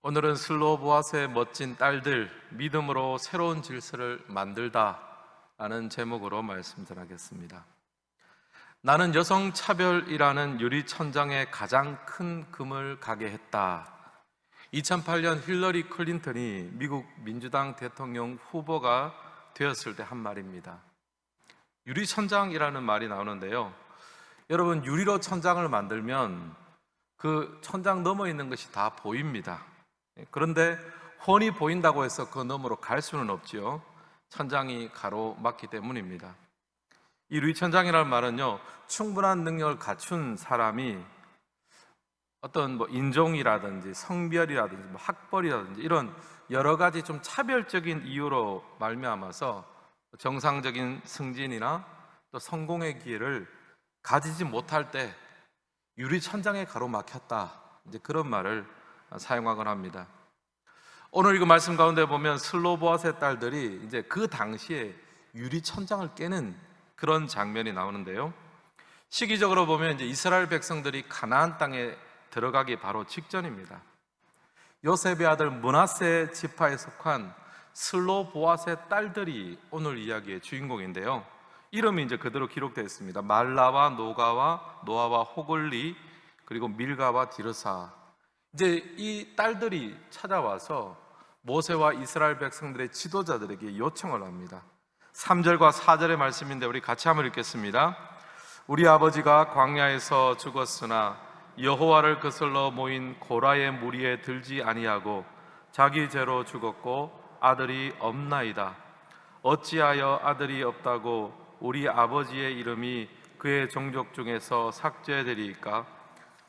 오늘은 슬로보아스의 멋진 딸들, 믿음으로 새로운 질서를 만들다 라는 제목으로 말씀 전하겠습니다. 나는 여성차별이라는 유리천장에 가장 큰 금을 가게 했다. 2008년 힐러리 클린턴이 미국 민주당 대통령 후보가 되었을 때 한 말입니다. 유리천장이라는 말이 나오는데요, 여러분, 유리로 천장을 만들면 그 천장 너머에 있는 것이 다 보입니다. 그런데 훤히 보인다고 해서 그 너머로 갈 수는 없지요. 천장이 가로막기 때문입니다. 이 유리천장이라는 말은요, 충분한 능력을 갖춘 사람이 어떤 인종이라든지 성별이라든지 학벌이라든지 이런 여러 가지 좀 차별적인 이유로 말미암아서 정상적인 승진이나 또 성공의 기회를 가지지 못할 때 유리천장에 가로막혔다, 이제 그런 말을 사용하곤 합니다. 오늘 이 말씀 가운데 보면 슬로보아스의 딸들이 이제 그 당시에 유리천장을 깨는 그런 장면이 나오는데요, 시기적으로 보면 이제 이스라엘 백성들이 가나안 땅에 들어가기 바로 직전입니다. 요셉의 아들 므낫세 지파에 속한 슬로보아스의 딸들이 오늘 이야기의 주인공인데요, 이름이 이제 그대로 기록되어 있습니다. 말라와 노가와 노아와 호글리, 그리고 밀가와 디르사. 이제 이 딸들이 찾아와서 모세와 이스라엘 백성들의 지도자들에게 요청을 합니다. 3절과 4절의 말씀인데 우리 같이 한번 읽겠습니다. 우리 아버지가 광야에서 죽었으나 여호와를 거슬러 모인 고라의 무리에 들지 아니하고 자기 죄로 죽었고 아들이 없나이다. 어찌하여 아들이 없다고 우리 아버지의 이름이 그의 종족 중에서 삭제되리이까?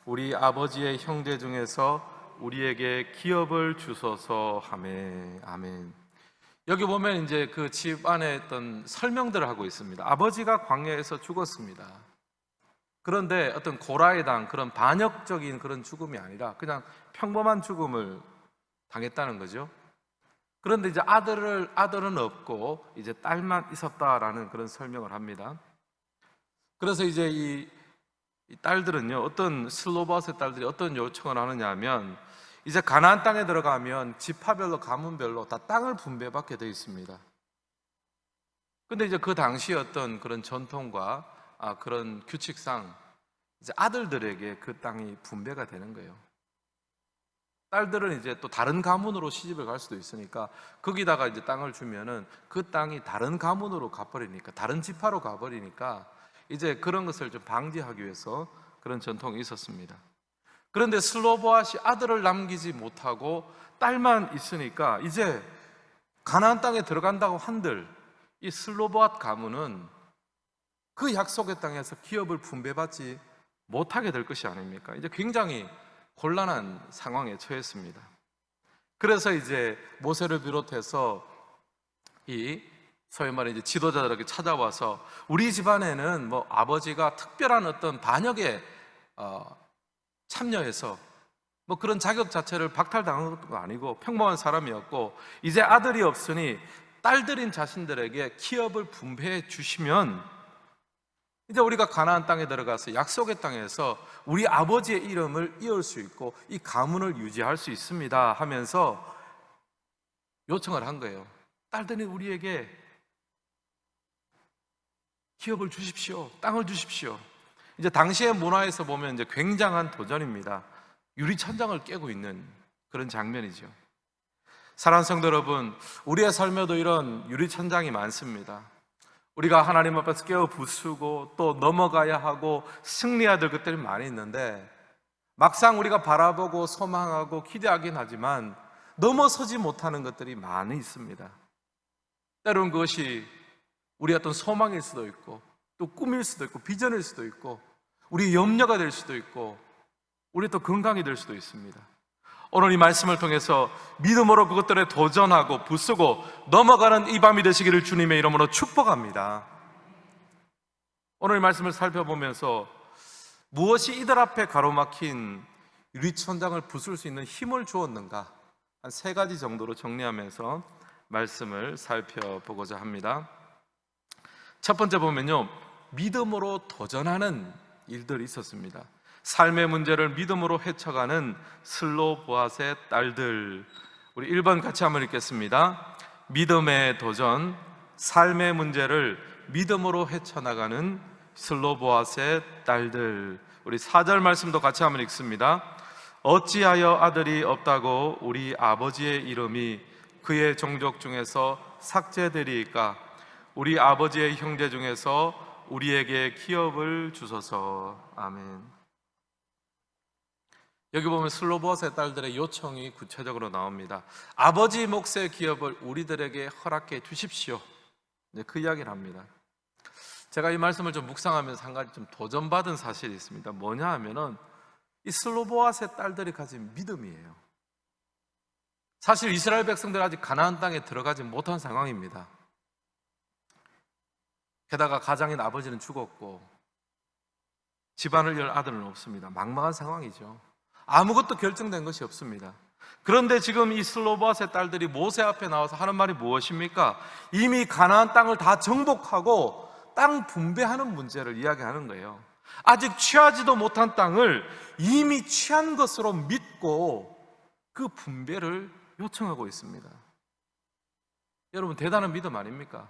우리 아버지의 형제 중에서 우리에게 기업을 주소서 하매. 아멘. 여기 보면 이제 그 집안에 어떤 설명들을 하고 있습니다. 아버지가 광야에서 죽었습니다. 그런데 어떤 고라의 당, 그런 반역적인 그런 죽음이 아니라 그냥 평범한 죽음을 당했다는 거죠. 그런데 이제 아들은 없고 이제 딸만 있었다라는 그런 설명을 합니다. 그래서 이제 이 딸들은요, 어떤 슬로보아스의 딸들이 어떤 요청을 하느냐 하면, 이제 가나안 땅에 들어가면 지파별로 가문별로 다 땅을 분배받게 되어 있습니다. 근데 이제 그 당시 어떤 그런 전통과 그런 규칙상 이제 아들들에게 그 땅이 분배가 되는 거예요. 딸들은 이제 또 다른 가문으로 시집을 갈 수도 있으니까 거기다가 이제 땅을 주면은 그 땅이 다른 가문으로 가버리니까, 다른 지파로 가버리니까 이제 그런 것을 좀 방지하기 위해서 그런 전통이 있었습니다. 그런데 슬로보아시 아들을 남기지 못하고 딸만 있으니까 이제 가나안 땅에 들어간다고 한들 이 슬로보앗 가문은 그 약속의 땅에서 기업을 분배받지 못하게 될 것이 아닙니까? 이제 굉장히 곤란한 상황에 처했습니다. 그래서 이제 모세를 비롯해서 이 소위 말해 이제 지도자들에게 찾아와서 우리 집안에는 아버지가 특별한 어떤 반역에 참여해서 그런 자격 자체를 박탈당한 것도 아니고 평범한 사람이었고, 이제 아들이 없으니 딸들인 자신들에게 기업을 분배해 주시면 이제 우리가 가나안 땅에 들어가서 약속의 땅에서 우리 아버지의 이름을 이을 수 있고 이 가문을 유지할 수 있습니다 하면서 요청을 한 거예요. 딸들이 우리에게 기업을 주십시오, 땅을 주십시오. 이제 당시의 문화에서 보면 이제 굉장한 도전입니다. 유리천장을 깨고 있는 그런 장면이죠. 사랑하는 성도 여러분, 우리의 삶에도 이런 유리천장이 많습니다. 우리가 하나님 앞에서 깨어 부수고 또 넘어가야 하고 승리해야 될 것들이 많이 있는데, 막상 우리가 바라보고 소망하고 기대하긴 하지만 넘어서지 못하는 것들이 많이 있습니다. 때로는 그것이 우리의 어떤 소망일 수도 있고 또 꿈일 수도 있고 비전일 수도 있고 우리의 염려가 될 수도 있고 우리 또 건강이 될 수도 있습니다. 오늘 이 말씀을 통해서 믿음으로 그것들에 도전하고 부수고 넘어가는 이 밤이 되시기를 주님의 이름으로 축복합니다. 오늘 이 말씀을 살펴보면서 무엇이 이들 앞에 가로막힌 유리천장을 부술 수 있는 힘을 주었는가, 한 3가지 정도로 정리하면서 말씀을 살펴보고자 합니다. 첫 번째 보면요, 믿음으로 도전하는 일들이 있었습니다. 삶의 문제를 믿음으로 헤쳐가는 슬로보앗의 딸들. 우리 1번 같이 한번 읽겠습니다. 믿음의 도전, 삶의 문제를 믿음으로 헤쳐나가는 슬로보앗의 딸들. 우리 4절 말씀도 같이 한번 읽습니다. 어찌하여 아들이 없다고 우리 아버지의 이름이 그의 종족 중에서 삭제되리이까? 우리 아버지의 형제 중에서 우리에게 기업을 주소서. 아멘. 여기 보면 슬로보앗의 딸들의 요청이 구체적으로 나옵니다. 아버지 몫의 기업을 우리들에게 허락해 주십시오. 그 이야기를 합니다. 제가 이 말씀을 좀 묵상하면서 한 가지 좀 도전받은 사실이 있습니다. 뭐냐 하면은 이 슬로보앗의 딸들이 가진 믿음이에요. 사실 이스라엘 백성들 아직 가나안 땅에 들어가지 못한 상황입니다. 게다가 가장인 아버지는 죽었고 집안을 열 아들은 없습니다. 막막한 상황이죠. 아무것도 결정된 것이 없습니다. 그런데 지금 이 슬로보앗의 딸들이 모세 앞에 나와서 하는 말이 무엇입니까? 이미 가나안 땅을 다 정복하고 땅 분배하는 문제를 이야기하는 거예요. 아직 취하지도 못한 땅을 이미 취한 것으로 믿고 그 분배를 요청하고 있습니다. 여러분, 대단한 믿음 아닙니까?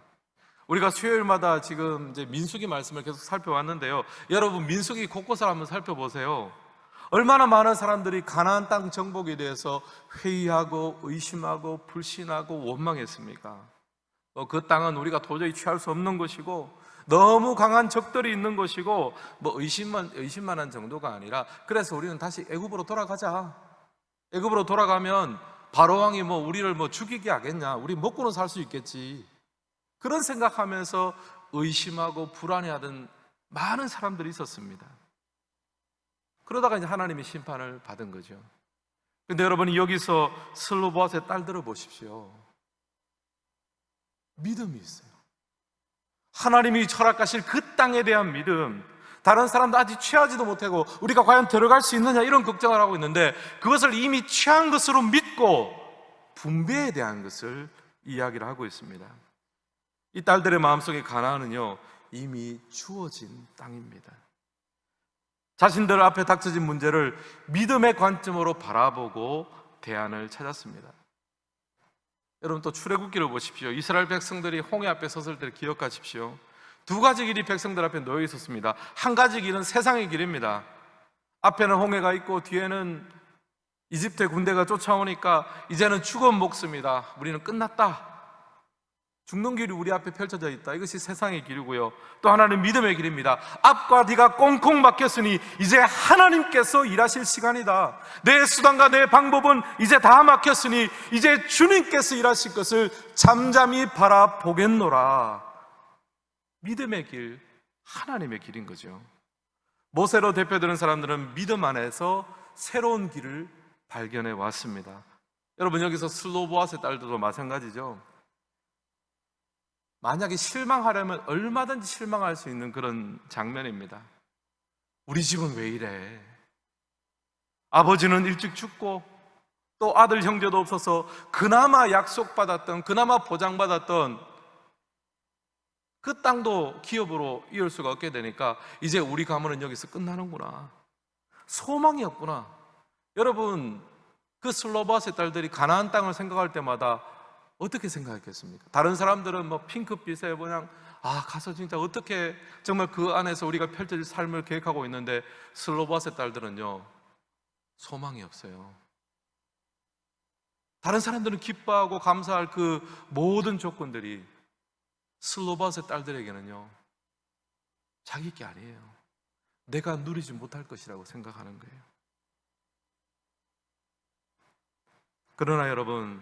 우리가 수요일마다 지금 이제 민수기 말씀을 계속 살펴왔는데요. 여러분, 민수기 곳곳을 한번 살펴보세요. 얼마나 많은 사람들이 가나안 땅 정복에 대해서 회의하고 의심하고 불신하고 원망했습니까? 그 땅은 우리가 도저히 취할 수 없는 것이고 너무 강한 적들이 있는 것이고 의심만한 정도가 아니라, 그래서 우리는 다시 애굽으로 돌아가자. 애굽으로 돌아가면 바로 왕이 우리를 죽이게 하겠냐? 우리 먹고는 살 수 있겠지. 그런 생각하면서 의심하고 불안해하던 많은 사람들이 있었습니다. 그러다가 이제 하나님의 심판을 받은 거죠. 근데 여러분이 여기서 슬로보앗의 딸들을 보십시오. 믿음이 있어요. 하나님이 철학하실 그 땅에 대한 믿음. 다른 사람도 아직 취하지도 못하고 우리가 과연 들어갈 수 있느냐 이런 걱정을 하고 있는데, 그것을 이미 취한 것으로 믿고 분배에 대한 것을 이야기를 하고 있습니다. 이 딸들의 마음속에 가나안은요, 이미 주어진 땅입니다. 자신들 앞에 닥쳐진 문제를 믿음의 관점으로 바라보고 대안을 찾았습니다. 여러분, 또 출애굽기를 보십시오. 이스라엘 백성들이 홍해 앞에 섰을 때를 기억하십시오. 두 가지 길이 백성들 앞에 놓여 있었습니다. 한 가지 길은 세상의 길입니다. 앞에는 홍해가 있고 뒤에는 이집트의 군대가 쫓아오니까 이제는 죽은 목숨이다. 우리는 끝났다. 죽는 길이 우리 앞에 펼쳐져 있다. 이것이 세상의 길이고요. 또 하나는 믿음의 길입니다. 앞과 뒤가 꽁꽁 막혔으니 이제 하나님께서 일하실 시간이다. 내 수단과 내 방법은 이제 다 막혔으니 이제 주님께서 일하실 것을 잠잠히 바라보겠노라. 믿음의 길, 하나님의 길인 거죠. 모세로 대표되는 사람들은 믿음 안에서 새로운 길을 발견해 왔습니다. 여러분, 여기서 슬로보앗의 딸들도 마찬가지죠. 만약에 실망하려면 얼마든지 실망할 수 있는 그런 장면입니다. 우리 집은 왜 이래? 아버지는 일찍 죽고 또 아들 형제도 없어서 그나마 약속받았던, 그나마 보장받았던 그 땅도 기업으로 이을 수가 없게 되니까 이제 우리 가문은 여기서 끝나는구나. 소망이 없구나. 여러분, 그 슬로보앗의 딸들이 가나안 땅을 생각할 때마다 어떻게 생각했겠습니까? 다른 사람들은 핑크빛에 그냥 가서 진짜 어떻게 정말 그 안에서 우리가 펼쳐질 삶을 계획하고 있는데, 슬로보앗의 딸들은요, 소망이 없어요. 다른 사람들은 기뻐하고 감사할 그 모든 조건들이 슬로보앗의 딸들에게는요, 자기 게 아니에요. 내가 누리지 못할 것이라고 생각하는 거예요. 그러나 여러분,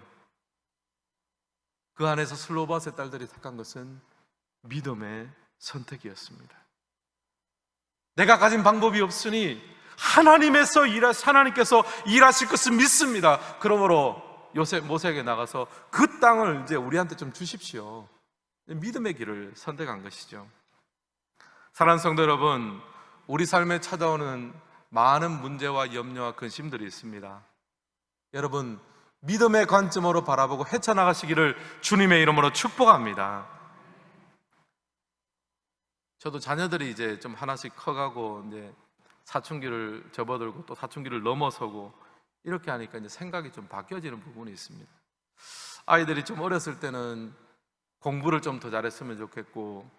그 안에서 슬로보앗의 딸들이 택한 것은 믿음의 선택이었습니다. 내가 가진 방법이 없으니 하나님께서 일하실 것을 믿습니다. 그러므로 모세에게 나가서 그 땅을 이제 우리한테 좀 주십시오. 믿음의 길을 선택한 것이죠. 사랑하는 성도 여러분, 우리 삶에 찾아오는 많은 문제와 염려와 근심들이 있습니다. 여러분, 믿음의 관점으로 바라보고 헤쳐나가시기를 주님의 이름으로 축복합니다. 저도 자녀들이 이제 좀 하나씩 커가고 이제 사춘기를 접어들고 또 사춘기를 넘어서고 이렇게 하니까 이제 생각이 좀 바뀌어지는 부분이 있습니다. 아이들이 좀 어렸을 때는 공부를 좀 더 잘했으면 좋겠고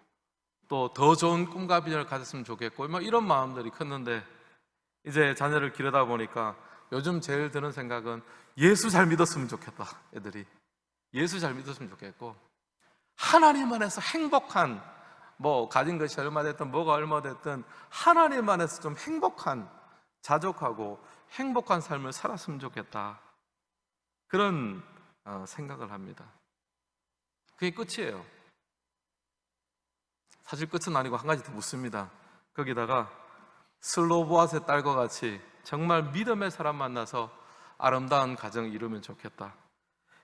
또 더 좋은 꿈과 비전을 가졌으면 좋겠고 뭐 이런 마음들이 컸는데 이제 자녀를 기르다 보니까 요즘 제일 드는 생각은 예수 잘 믿었으면 좋겠다. 애들이 예수 잘 믿었으면 좋겠고 하나님 안에서 행복한 뭐 가진 것이 얼마 됐든 뭐가 얼마 됐든 하나님 안에서 좀 행복한 자족하고 행복한 삶을 살았으면 좋겠다. 그런 생각을 합니다. 그게 끝이에요. 사실 끝은 아니고 한 가지 더 묻습니다. 거기다가 슬로보아스의 딸과 같이 정말 믿음의 사람 만나서 아름다운 가정을 이루면 좋겠다.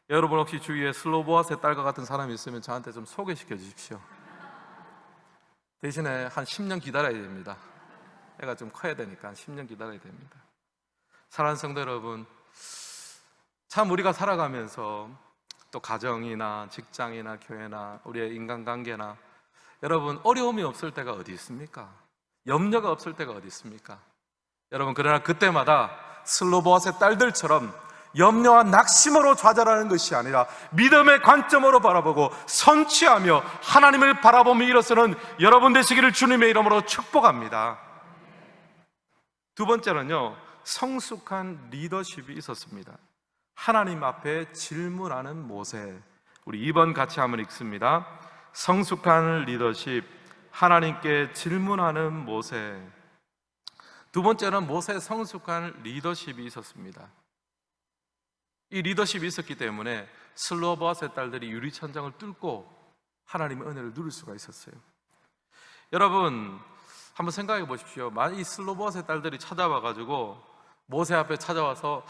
여러분 혹시 주위에 슬로보아스의 딸과 같은 사람이 있으면 저한테 좀 소개시켜 주십시오. 대신에 한 10년 기다려야 됩니다. 애가 좀 커야 되니까 한 10년 기다려야 됩니다. 사랑하는 성도 여러분, 참 우리가 살아가면서 또 가정이나 직장이나 교회나 우리의 인간관계나 여러분 어려움이 없을 때가 어디 있습니까? 염려가 없을 때가 어디 있습니까? 여러분 그러나 그때마다 슬로보아스의 딸들처럼 염려와 낙심으로 좌절하는 것이 아니라 믿음의 관점으로 바라보고 선취하며 하나님을 바라보며 일어서는 여러분 되시기를 주님의 이름으로 축복합니다. 두 번째는요, 성숙한 리더십이 있었습니다. 하나님 앞에 질문하는 모세. 우리 2번 같이 한번 읽습니다. 성숙한 리더십, 하나님께 질문하는 모세. 두 번째는 모세의 성숙한 리더십이 있었습니다. 이 리더십이 있었기 때문에 슬로보아스의 딸들이 유리천장을 뚫고 하나님의 은혜를 누릴 수가 있었어요. 여러분 한번 생각해 보십시오. 만약 이 슬로보아스의 딸들이 찾아와가지고 모세 앞에 찾아와서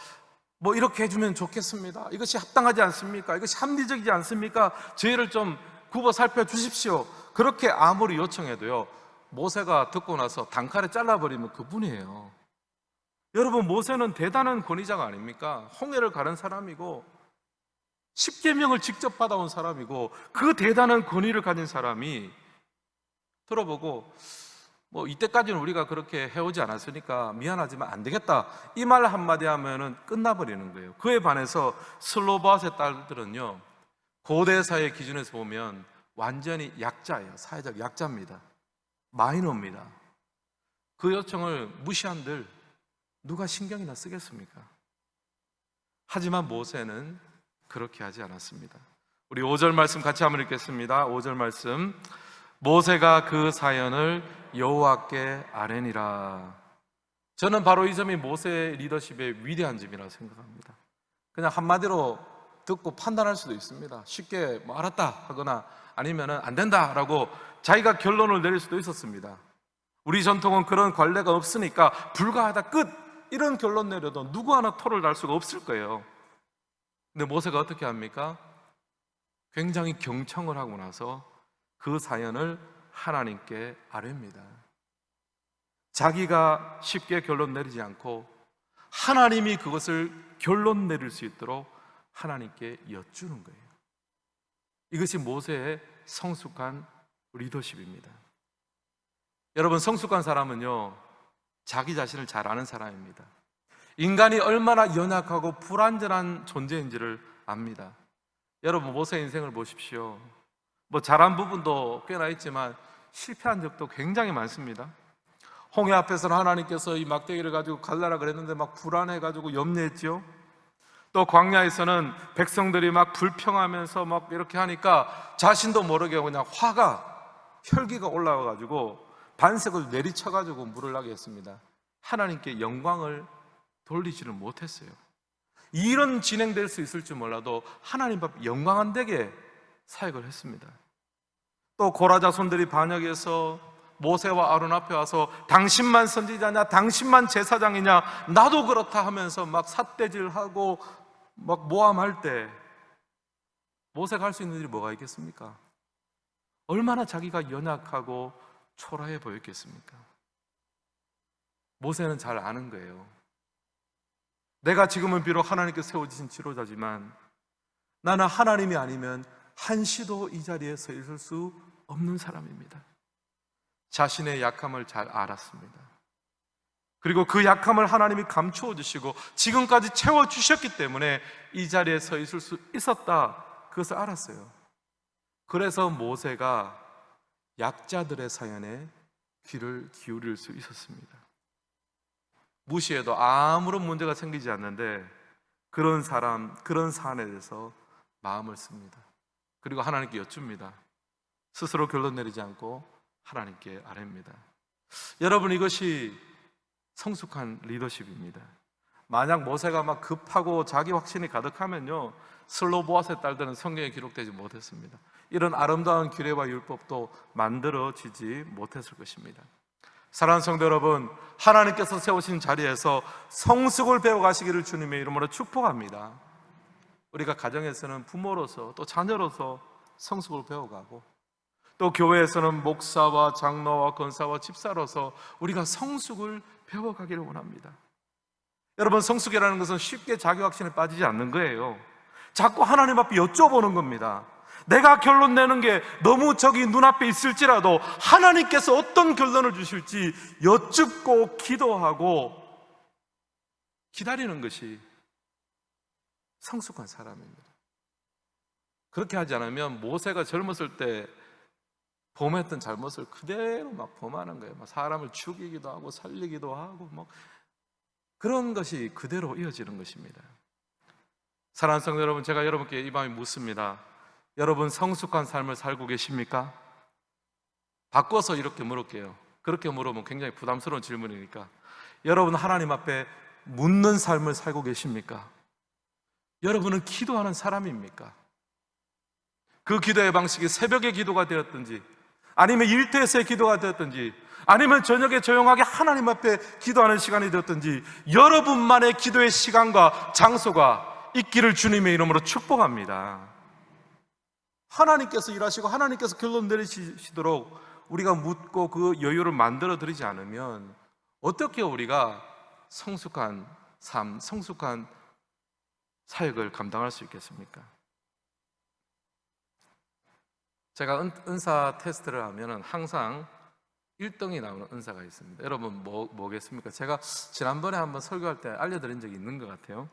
뭐 이렇게 해주면 좋겠습니다, 이것이 합당하지 않습니까? 이것이 합리적이지 않습니까? 저희를 좀 굽어 살펴주십시오, 그렇게 아무리 요청해도요, 모세가 듣고 나서 단칼에 잘라버리면 그뿐이에요. 여러분 모세는 대단한 권위자가 아닙니까? 홍해를 가른 사람이고 십계명을 직접 받아온 사람이고 그 대단한 권위를 가진 사람이 들어보고 뭐 이때까지는 우리가 그렇게 해오지 않았으니까 미안하지만 안 되겠다, 이 말 한마디 하면은 끝나버리는 거예요. 그에 반해서 슬로보아스의 딸들은요, 고대 사회 기준에서 보면 완전히 약자예요. 사회적 약자입니다. 마이너입니다. 그 요청을 무시한들 누가 신경이나 쓰겠습니까? 하지만 모세는 그렇게 하지 않았습니다. 우리 5절 말씀 같이 한번 읽겠습니다. 5절 말씀. 모세가 그 사연을 여호와께 아뢰니라. 저는 바로 이 점이 모세의 리더십의 위대한 점이라고 생각합니다. 그냥 한마디로 듣고 판단할 수도 있습니다. 쉽게 뭐 알았다 하거나 아니면은 안 된다라고 자기가 결론을 내릴 수도 있었습니다. 우리 전통은 그런 관례가 없으니까 불가하다 끝, 이런 결론 내려도 누구 하나 토를 달 수가 없을 거예요. 근데 모세가 어떻게 합니까? 굉장히 경청을 하고 나서 그 사연을 하나님께 아뢰입니다. 자기가 쉽게 결론 내리지 않고 하나님이 그것을 결론 내릴 수 있도록 하나님께 여쭈는 거예요. 이것이 모세의 성숙한 리더십입니다. 여러분 성숙한 사람은요, 자기 자신을 잘 아는 사람입니다. 인간이 얼마나 연약하고 불완전한 존재인지를 압니다. 여러분 모세의 인생을 보십시오. 뭐 잘한 부분도 꽤나 있지만 실패한 적도 굉장히 많습니다. 홍해 앞에서는 하나님께서 이 막대기를 가지고 갈라라 그랬는데 막 불안해가지고 염려했죠. 또 광야에서는 백성들이 막 불평하면서 막 이렇게 하니까 자신도 모르게 그냥 혈기가 올라와가지고 반석을 내리쳐가지고 물을 나게 했습니다. 하나님께 영광을 돌리지를 못했어요. 이런 진행될 수 있을 줄 몰라도 하나님 앞 영광 안 되게 사역을 했습니다. 또 고라 자손들이 반역해서 모세와 아론 앞에 와서 당신만 선지자냐, 당신만 제사장이냐, 나도 그렇다 하면서 막 삿대질하고 막 모함할 때 모세가 할 수 있는 일이 뭐가 있겠습니까? 얼마나 자기가 연약하고 초라해 보였겠습니까? 모세는 잘 아는 거예요. 내가 지금은 비록 하나님께 세워주신 지도자지만 나는 하나님이 아니면 한시도 이 자리에 서 있을 수 없는 사람입니다. 자신의 약함을 잘 알았습니다. 그리고 그 약함을 하나님이 감추어 주시고 지금까지 채워 주셨기 때문에 이 자리에 서 있을 수 있었다, 그것을 알았어요. 그래서 모세가 약자들의 사연에 귀를 기울일 수 있었습니다. 무시해도 아무런 문제가 생기지 않는데 그런 사람, 그런 사안에 대해서 마음을 씁니다. 그리고 하나님께 여쭙니다. 스스로 결론 내리지 않고 하나님께 아뢰입니다. 여러분, 이것이 성숙한 리더십입니다. 만약 모세가 막 급하고 자기 확신이 가득하면요, 슬로보아스의 딸들은 성경에 기록되지 못했습니다. 이런 아름다운 규례와 율법도 만들어지지 못했을 것입니다. 사랑하는 성도 여러분, 하나님께서 세우신 자리에서 성숙을 배워가시기를 주님의 이름으로 축복합니다. 우리가 가정에서는 부모로서 또 자녀로서 성숙을 배워가고, 또 교회에서는 목사와 장로와 권사와 집사로서 우리가 성숙을 배워가기를 원합니다. 여러분, 성숙이라는 것은 쉽게 자기 확신에 빠지지 않는 거예요. 자꾸 하나님 앞에 여쭤보는 겁니다. 내가 결론 내는 게 너무 저기 눈앞에 있을지라도 하나님께서 어떤 결론을 주실지 여쭙고 기도하고 기다리는 것이 성숙한 사람입니다. 그렇게 하지 않으면 모세가 젊었을 때 범했던 잘못을 그대로 막 범하는 거예요. 막 사람을 죽이기도 하고 살리기도 하고 막 그런 것이 그대로 이어지는 것입니다. 사랑하는 성도 여러분, 제가 여러분께 이 밤에 묻습니다. 여러분, 성숙한 삶을 살고 계십니까? 바꿔서 이렇게 물을게요. 그렇게 물으면 굉장히 부담스러운 질문이니까, 여러분 하나님 앞에 묻는 삶을 살고 계십니까? 여러분은 기도하는 사람입니까? 그 기도의 방식이 새벽의 기도가 되었든지, 아니면 일터에서의 기도가 되었든지, 아니면 저녁에 조용하게 하나님 앞에 기도하는 시간이 되었든지, 여러분만의 기도의 시간과 장소가 있기를 주님의 이름으로 축복합니다. 하나님께서 일하시고 하나님께서 결론 내리시도록 우리가 묻고 그 여유를 만들어 드리지 않으면 어떻게 우리가 성숙한 삶, 성숙한 사역을 감당할 수 있겠습니까? 제가 은사 테스트를 하면 항상 1등이 나오는 은사가 있습니다. 여러분 뭐겠습니까? 제가 지난번에 한번 설교할 때 알려드린 적이 있는 것 같아요.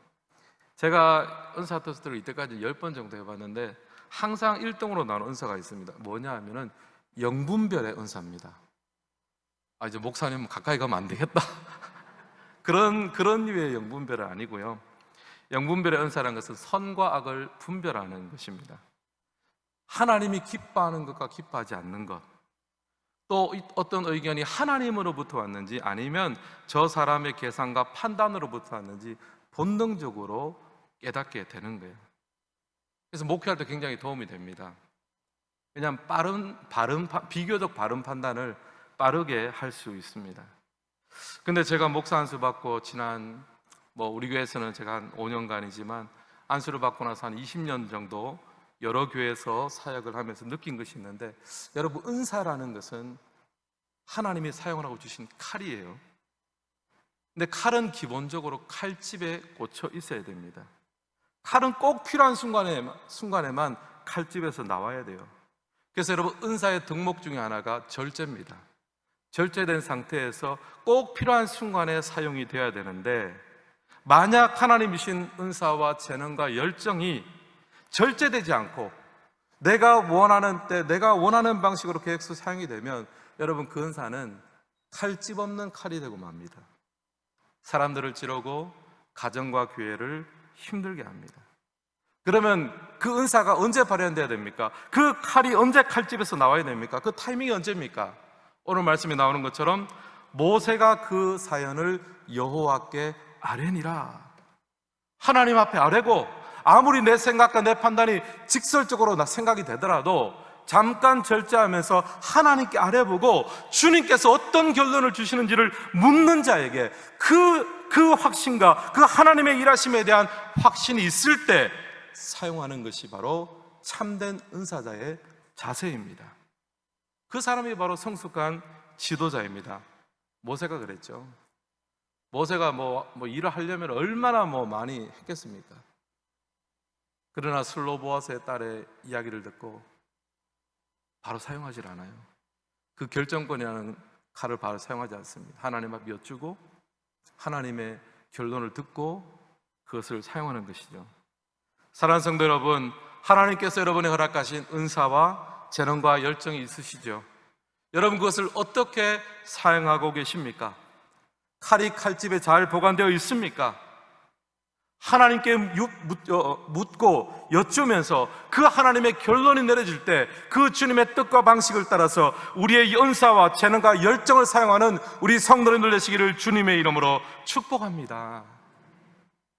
제가 은사 테스트를 이때까지 10번 정도 해봤는데 항상 1등으로 나오는 은사가 있습니다. 뭐냐 하면은 영분별의 은사입니다. 이제 목사님 가까이 가면 안 되겠다. 그런 류의 영분별은 아니고요. 영분별의 은사라는 것은 선과 악을 분별하는 것입니다. 하나님이 기뻐하는 것과 기뻐하지 않는 것, 또 어떤 의견이 하나님으로부터 왔는지 아니면 저 사람의 계산과 판단으로부터 왔는지 본능적으로 깨닫게 되는 거예요. 그래서 목회할 때 굉장히 도움이 됩니다. 왜냐하면 비교적 바른 판단을 빠르게 할 수 있습니다. 근데 제가 목사 안수 받고 지난 우리 교회에서는 제가 한 5년간이지만 안수를 받고 나서 한 20년 정도 여러 교회에서 사역을 하면서 느낀 것이 있는데, 여러분, 은사라는 것은 하나님이 사용하라고 주신 칼이에요. 근데 칼은 기본적으로 칼집에 꽂혀 있어야 됩니다. 칼은 꼭 필요한 순간에만 칼집에서 나와야 돼요. 그래서 여러분, 은사의 덕목 중에 하나가 절제입니다. 절제된 상태에서 꼭 필요한 순간에 사용이 되어야 되는데, 만약 하나님이신 은사와 재능과 열정이 절제되지 않고 내가 원하는 때 내가 원하는 방식으로 계획서 사용이 되면 여러분, 그 은사는 칼집 없는 칼이 되고 맙니다. 사람들을 찌르고 가정과 교회를 힘들게 합니다. 그러면 그 은사가 언제 발현돼야 됩니까? 그 칼이 언제 칼집에서 나와야 됩니까? 그 타이밍이 언제입니까? 오늘 말씀에 나오는 것처럼 모세가 그 사연을 여호와께 아뢰니라. 하나님 앞에 아뢰고, 아무리 내 생각과 내 판단이 직설적으로 생각이 되더라도 잠깐 절제하면서 하나님께 아뢰보고 주님께서 어떤 결론을 주시는지를 묻는 자에게 그 확신과 그 하나님의 일하심에 대한 확신이 있을 때 사용하는 것이 바로 참된 은사자의 자세입니다. 그 사람이 바로 성숙한 지도자입니다. 모세가 그랬죠. 모세가 일을 하려면 얼마나 많이 했겠습니까? 그러나 슬로보아스의 딸의 이야기를 듣고 바로 사용하지 않아요. 그 결정권이라는 칼을 바로 사용하지 않습니다. 하나님 앞에 여쭈고 하나님의 결론을 듣고 그것을 사용하는 것이죠. 사랑하는 성도 여러분, 하나님께서 여러분의 허락하신 은사와 재능과 열정이 있으시죠. 여러분 그것을 어떻게 사용하고 계십니까? 칼이 칼집에 잘 보관되어 있습니까? 하나님께 묻고 여쭈면서 그 하나님의 결론이 내려질 때 그 주님의 뜻과 방식을 따라서 우리의 은사와 재능과 열정을 사용하는 우리 성도님들 되시기를 주님의 이름으로 축복합니다.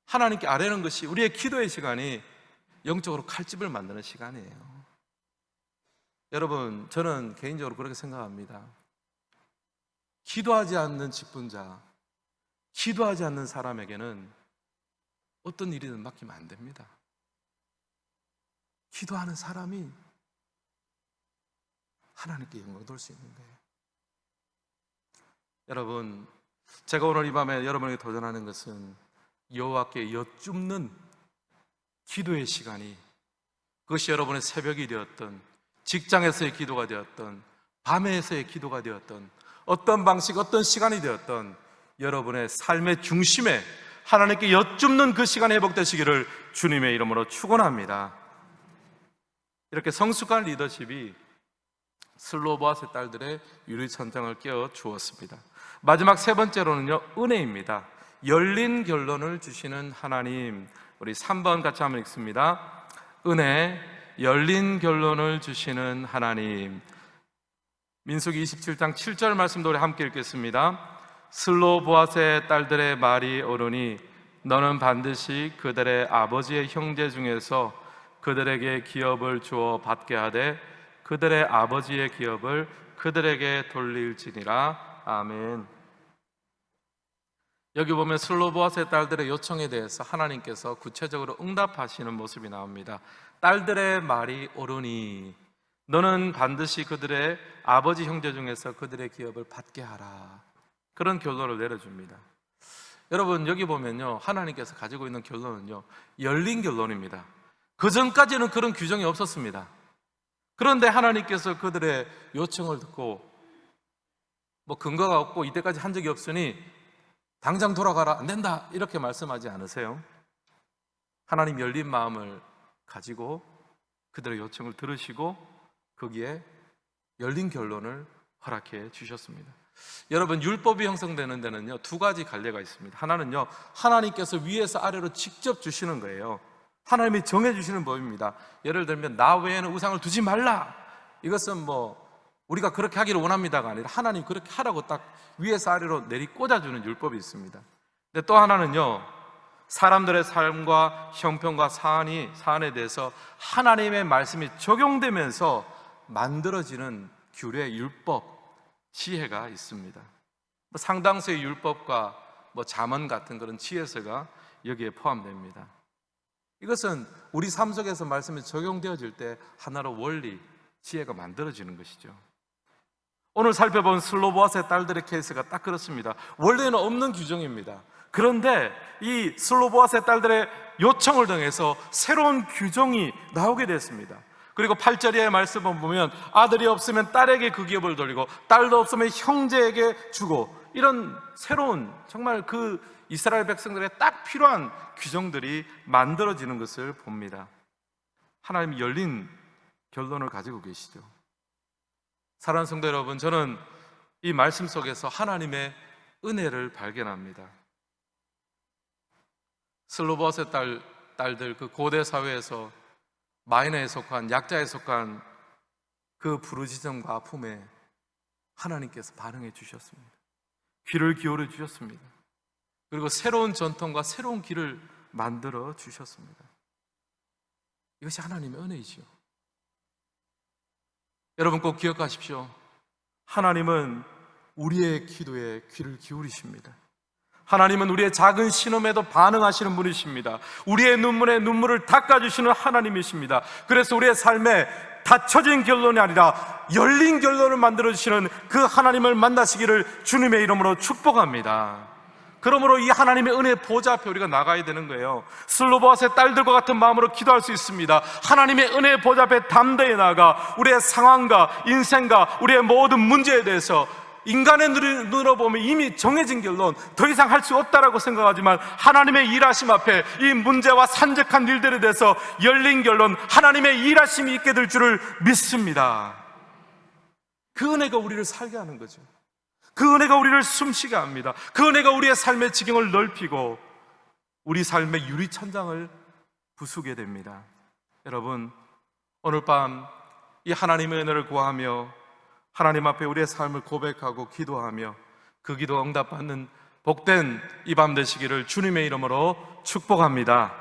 하나님께 아뢰는 것이 우리의 기도의 시간이 영적으로 칼집을 만드는 시간이에요. 여러분, 저는 개인적으로 그렇게 생각합니다. 기도하지 않는 직분자, 기도하지 않는 사람에게는 어떤 일이든 맡기면 안 됩니다. 기도하는 사람이 하나님께 영광 돌 수 있는 거예요. 여러분, 제가 오늘 이 밤에 여러분에게 도전하는 것은 여호와께 여쭙는 기도의 시간이, 그것이 여러분의 새벽이 되었던, 직장에서의 기도가 되었던, 밤에서의 기도가 되었던, 어떤 방식, 어떤 시간이 되었던 여러분의 삶의 중심에 하나님께 여쭙는 그 시간이 회복되시기를 주님의 이름으로 축원합니다. 이렇게 성숙한 리더십이 슬로보아스의 딸들의 유리천장을 깨워 주었습니다. 마지막 세 번째로는요, 은혜입니다. 열린 결론을 주시는 하나님. 우리 3번 같이 한번 읽습니다. 은혜, 열린 결론을 주시는 하나님. 민수기 27장 7절 말씀도 우리 함께 읽겠습니다. 슬로보아스의 딸들의 말이 옳으니 너는 반드시 그들의 아버지의 형제 중에서 그들에게 기업을 주어 받게 하되 그들의 아버지의 기업을 그들에게 돌릴지니라. 아멘. 여기 보면 슬로보아스의 딸들의 요청에 대해서 하나님께서 구체적으로 응답하시는 모습이 나옵니다. 딸들의 말이 옳으니 너는 반드시 그들의 아버지 형제 중에서 그들의 기업을 받게 하라. 그런 결론을 내려줍니다. 여러분, 여기 보면요, 하나님께서 가지고 있는 결론은요, 열린 결론입니다. 그 전까지는 그런 규정이 없었습니다. 그런데 하나님께서 그들의 요청을 듣고 근거가 없고 이때까지 한 적이 없으니 당장 돌아가라, 안 된다, 이렇게 말씀하지 않으세요? 하나님 열린 마음을 가지고 그들의 요청을 들으시고 거기에 열린 결론을 허락해 주셨습니다. 여러분, 율법이 형성되는 데는요, 두 가지 갈래가 있습니다. 하나는요, 하나님께서 위에서 아래로 직접 주시는 거예요. 하나님이 정해주시는 법입니다. 예를 들면 나 외에는 우상을 두지 말라, 이것은 우리가 그렇게 하기를 원합니다가 아니라 하나님 그렇게 하라고 딱 위에서 아래로 내리 꽂아주는 율법이 있습니다. 근데 또 하나는요, 사람들의 삶과 형편과 사안에 대해서 하나님의 말씀이 적용되면서 만들어지는 규례, 율법, 지혜가 있습니다. 상당수의 율법과 잠언 같은 그런 지혜서가 여기에 포함됩니다. 이것은 우리 삶 속에서 말씀이 적용되어질 때 하나로 원리, 지혜가 만들어지는 것이죠. 오늘 살펴본 슬로보아스의 딸들의 케이스가 딱 그렇습니다. 원래는 없는 규정입니다. 그런데 이 슬로보아스의 딸들의 요청을 통해서 새로운 규정이 나오게 됐습니다. 그리고 8절의 말씀을 보면 아들이 없으면 딸에게 그 기업을 돌리고 딸도 없으면 형제에게 주고, 이런 새로운, 정말 그 이스라엘 백성들의 딱 필요한 규정들이 만들어지는 것을 봅니다. 하나님이 열린 결론을 가지고 계시죠. 사랑하는 성도 여러분, 저는 이 말씀 속에서 하나님의 은혜를 발견합니다. 슬로보아스의 딸들, 그 고대 사회에서 마이너에 속한, 약자에 속한 그 부르짖음과 아픔에 하나님께서 반응해 주셨습니다. 귀를 기울여 주셨습니다. 그리고 새로운 전통과 새로운 길을 만들어 주셨습니다. 이것이 하나님의 은혜이지요. 여러분 꼭 기억하십시오. 하나님은 우리의 기도에 귀를 기울이십니다. 하나님은 우리의 작은 신음에도 반응하시는 분이십니다. 우리의 눈물에 눈물을 닦아주시는 하나님이십니다. 그래서 우리의 삶에 닫혀진 결론이 아니라 열린 결론을 만들어주시는 그 하나님을 만나시기를 주님의 이름으로 축복합니다. 그러므로 이 하나님의 은혜 보좌 앞에 우리가 나가야 되는 거예요. 슬로보아스의 딸들과 같은 마음으로 기도할 수 있습니다. 하나님의 은혜 보좌 앞에 담대히 나가 우리의 상황과 인생과 우리의 모든 문제에 대해서 인간의 눈으로 보면 이미 정해진 결론, 더 이상 할 수 없다라고 생각하지만 하나님의 일하심 앞에 이 문제와 산적한 일들에 대해서 열린 결론, 하나님의 일하심이 있게 될 줄을 믿습니다. 그 은혜가 우리를 살게 하는 거죠. 그 은혜가 우리를 숨쉬게 합니다. 그 은혜가 우리의 삶의 지경을 넓히고 우리 삶의 유리천장을 부수게 됩니다. 여러분, 오늘 밤 이 하나님의 은혜를 구하며 하나님 앞에 우리의 삶을 고백하고 기도하며 그 기도 응답받는 복된 이 밤 되시기를 주님의 이름으로 축복합니다.